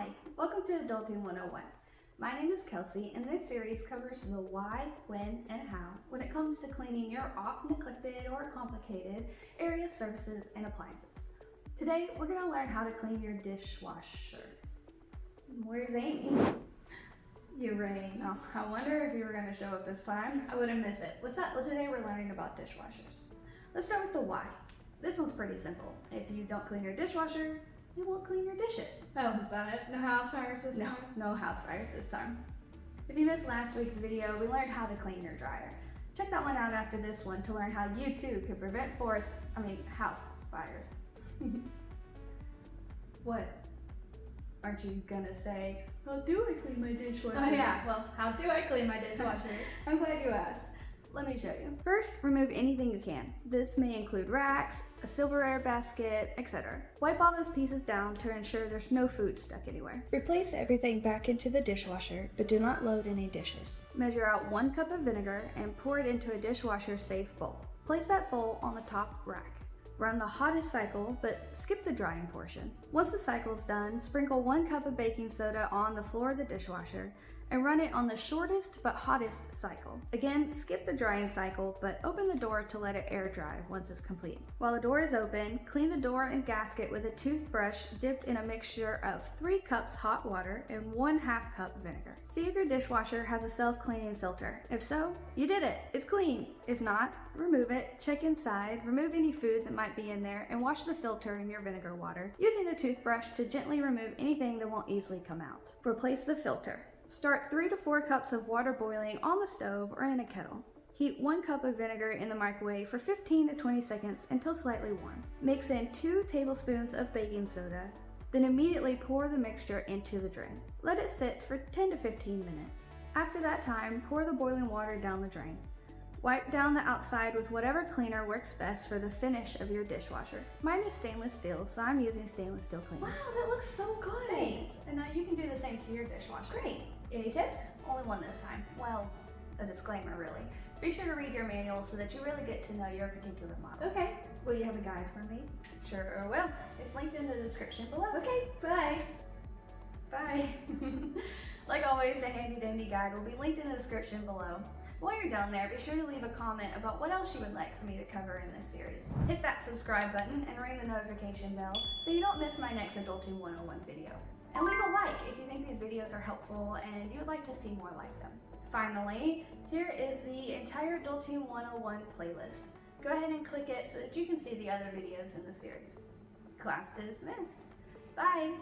Hi, welcome to Adulting 101. My name is Kelsey, and this series covers the why, when, and how when it comes to cleaning your often neglected or complicated areas, surfaces, and appliances. Today, we're going to learn how to clean your dishwasher. Where's Amy? You rang. Oh, I wonder if you were going to show up this time. I wouldn't miss it. What's up? Well, today we're learning about dishwashers. Let's start with the why. This one's pretty simple. If you don't clean your dishwasher, you won't clean your dishes. Oh, is that it? No house fires this time? No house fires this time. If you missed last week's video, we learned how to clean your dryer. Check that one out after this one to learn how you too can prevent house fires. What? Aren't you gonna say, how do I clean my dishwasher? Oh yeah, well, how do I clean my dishwasher? I'm glad you asked. Let me show you. First, remove anything you can. This may include racks, a silverware basket, etc. Wipe all those pieces down to ensure there's no food stuck anywhere. Replace everything back into the dishwasher, but do not load any dishes. Measure out 1 cup of vinegar and pour it into a dishwasher-safe bowl. Place that bowl on the top rack. Run the hottest cycle, but skip the drying portion. Once the cycle's done, sprinkle 1 cup of baking soda on the floor of the dishwasher and run it on the shortest but hottest cycle. Again, skip the drying cycle, but open the door to let it air dry once it's complete. While the door is open, clean the door and gasket with a toothbrush dipped in a mixture of 3 cups hot water and 1/2 cup vinegar. See if your dishwasher has a self-cleaning filter. If so, you did it, it's clean. If not, remove it, check inside, remove any food that might be in there, and wash the filter in your vinegar water, using a toothbrush to gently remove anything that won't easily come out. Replace the filter. Start 3 to 4 cups of water boiling on the stove or in a kettle. Heat 1 cup of vinegar in the microwave for 15 to 20 seconds until slightly warm. Mix in 2 tablespoons of baking soda, then immediately pour the mixture into the drain. Let it sit for 10 to 15 minutes. After that time, pour the boiling water down the drain. Wipe down the outside with whatever cleaner works best for the finish of your dishwasher. Mine is stainless steel, so I'm using stainless steel cleaner. Wow, that looks so good. Thanks. And you can do the same to your dishwasher. Great. Any tips? Only one this time. Well, a disclaimer really. Be sure to read your manual so that you really get to know your particular model. Okay. Will you have a guide for me? Sure will. It's linked in the description below. Okay, bye. Bye. Like always, the handy dandy guide will be linked in the description below. While you're down there, be sure to leave a comment about what else you would like for me to cover in this series. Hit that subscribe button and ring the notification bell so you don't miss my next Adulting 101 video. And leave a like if you think these videos are helpful and you would like to see more like them. Finally, here is the entire Adulting 101 playlist. Go ahead and click it so that you can see the other videos in the series. Class dismissed. Bye!